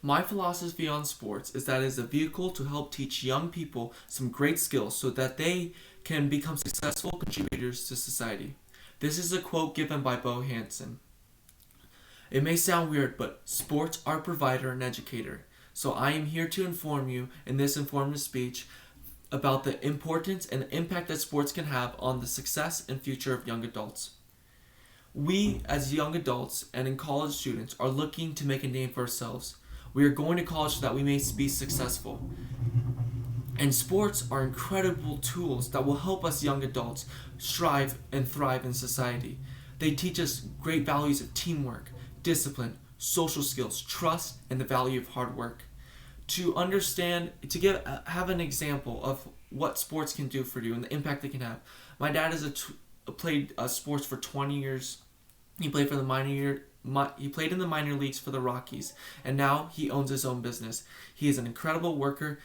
My philosophy on sports is that it is a vehicle to help teach young people some great skills so that they can become successful contributors to society. This is a quote given by Bo Hansen. It may sound weird, but sports are provider and educator. So I am here to inform you in this informative speech about the importance and the impact that sports can have on the success and future of young adults. We, as young adults and in college students, are looking to make a name for ourselves. We are going to college so that we may be successful. And sports are incredible tools that will help us young adults strive and thrive in society. They teach us great values of teamwork, discipline, social skills, trust, and the value of hard work. To understand, have an example of what sports can do for you and the impact they can have. My dad played sports for 20 years. He played for he played in the minor leagues for the Rockies, and now he owns his own business. He is an incredible worker,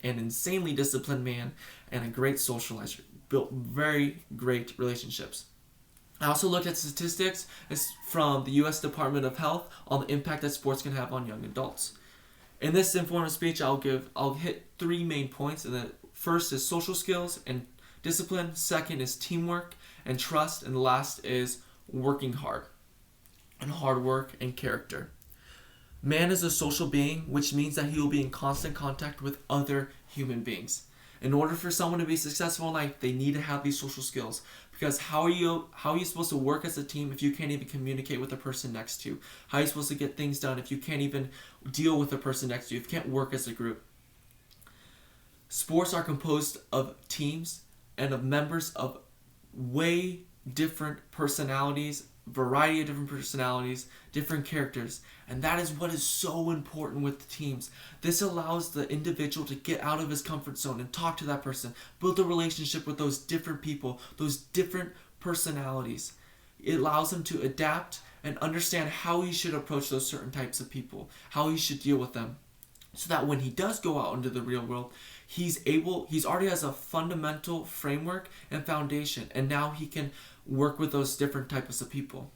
an insanely disciplined man, and a great socializer. Built very great relationships. I also looked at statistics from the U.S. Department of Health on the impact that sports can have on young adults. In this informative speech, I'll hit 3 main points. And the first is social skills and discipline. Second is teamwork and trust, and the last is working hard and hard work and character. Man is a social being, which means that he will be in constant contact with other human beings. In order for someone to be successful in life, they need to have these social skills. Because how are you supposed to work as a team if you can't even communicate with the person next to you? How are you supposed to get things done if you can't even deal with the person next to you, if you can't work as a group? Sports are composed of teams and of members of way different personalities, variety of different personalities, different characters, and that is what is so important with the teams. This allows the individual to get out of his comfort zone and talk to that person, build a relationship with those different people, those different personalities. It allows him to adapt and understand how he should approach those certain types of people, how he should deal with them, so that when he does go out into the real world, he's already has a fundamental framework and foundation, and now he can work with those different types of people.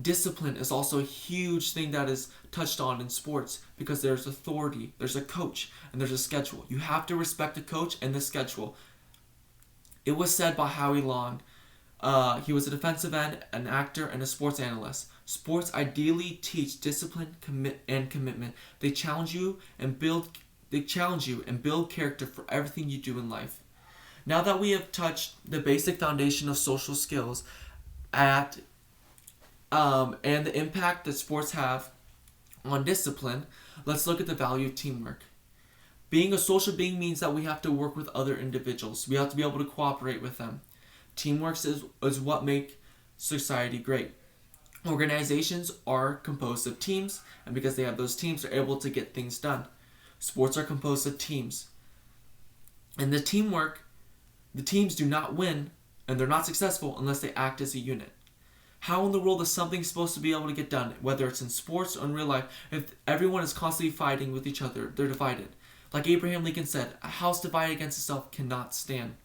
Discipline is also a huge thing that is touched on in sports because there's authority, there's a coach, and there's a schedule. You have to respect the coach and the schedule. It was said by Howie Long, he was a defensive end, an actor, and a sports analyst. Sports ideally teach discipline, and commitment. They challenge you and build character for everything you do in life. Now that we have touched the basic foundation of social skills and the impact that sports have on discipline, let's look at the value of teamwork. Being a social being means that we have to work with other individuals. We have to be able to cooperate with them. Teamwork is what makes society great. Organizations are composed of teams, and because they have those teams, they're able to get things done. Sports are composed of teams. And the teams do not win and they're not successful unless they act as a unit. How in the world is something supposed to be able to get done, whether it's in sports or in real life, if everyone is constantly fighting with each other? They're divided. Like Abraham Lincoln said, a house divided against itself cannot stand.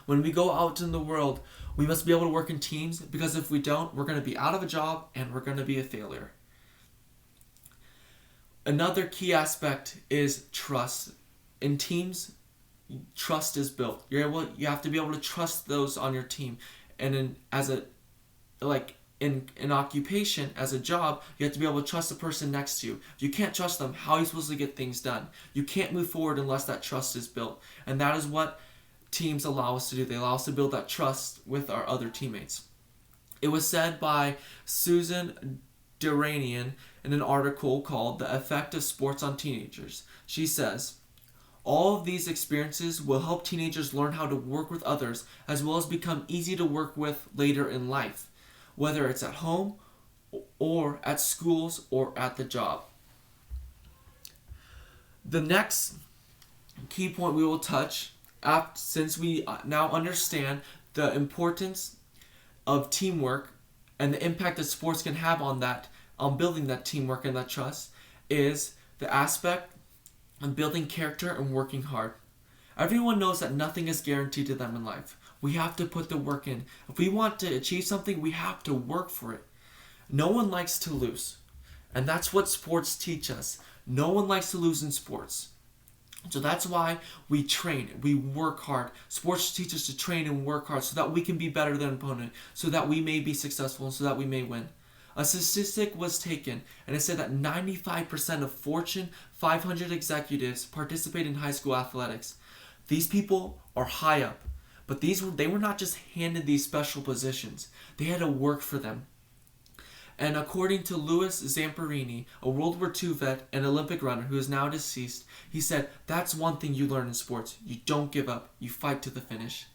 When we go out in the world, we must be able to work in teams, because if we don't, we're going to be out of a job and we're going to be a failure. Another key aspect is trust. In teams, trust is built. You have to be able to trust those on your team. And in an occupation, as a job, you have to be able to trust the person next to you. If you can't trust them, how are you supposed to get things done? You can't move forward unless that trust is built. And that is what teams allow us to do. They allow us to build that trust with our other teammates. It was said by Susan Duranian in an article called The Effect of Sports on Teenagers. She says, all of these experiences will help teenagers learn how to work with others, as well as become easy to work with later in life, whether it's at home or at schools or at the job. The next key point we will touch, since we now understand the importance of teamwork and the impact that sports can have on building that teamwork and that trust, is the aspect of building character and working hard. Everyone knows that nothing is guaranteed to them in life. We have to put the work in. If we want to achieve something, we have to work for it. No one likes to lose. And that's what sports teach us. No one likes to lose in sports. So that's why we train, we work hard. Sports teach us to train and work hard so that we can be better than an opponent, so that we may be successful, and so that we may win. A statistic was taken, and it said that 95% of Fortune 500 executives participate in high school athletics. These people are high up, but they were not just handed these special positions. They had to work for them. And according to Louis Zamperini, a World War II vet and Olympic runner who is now deceased, he said, "That's one thing you learn in sports. You don't give up. You fight to the finish."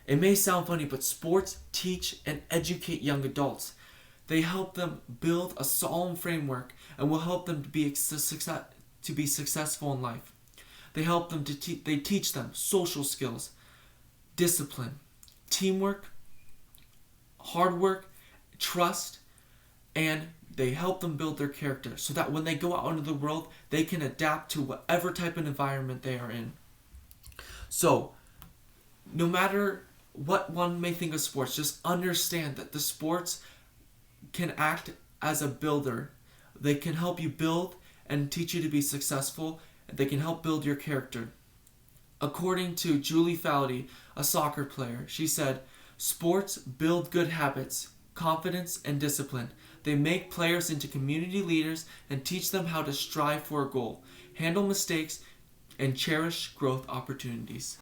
It may sound funny, but sports teach and educate young adults. They help them build a solemn framework and will help them to be successful in life. They help them they teach them social skills, discipline, teamwork, hard work, trust, and they help them build their character so that when they go out into the world, they can adapt to whatever type of environment they are in. So, no matter what one may think of sports, just understand that the sports can act as a builder. They can help you build and teach you to be successful. They can help build your character. According to Julie Foudy, a soccer player, she said, "Sports build good habits, confidence, and discipline. They make players into community leaders and teach them how to strive for a goal, handle mistakes, and cherish growth opportunities."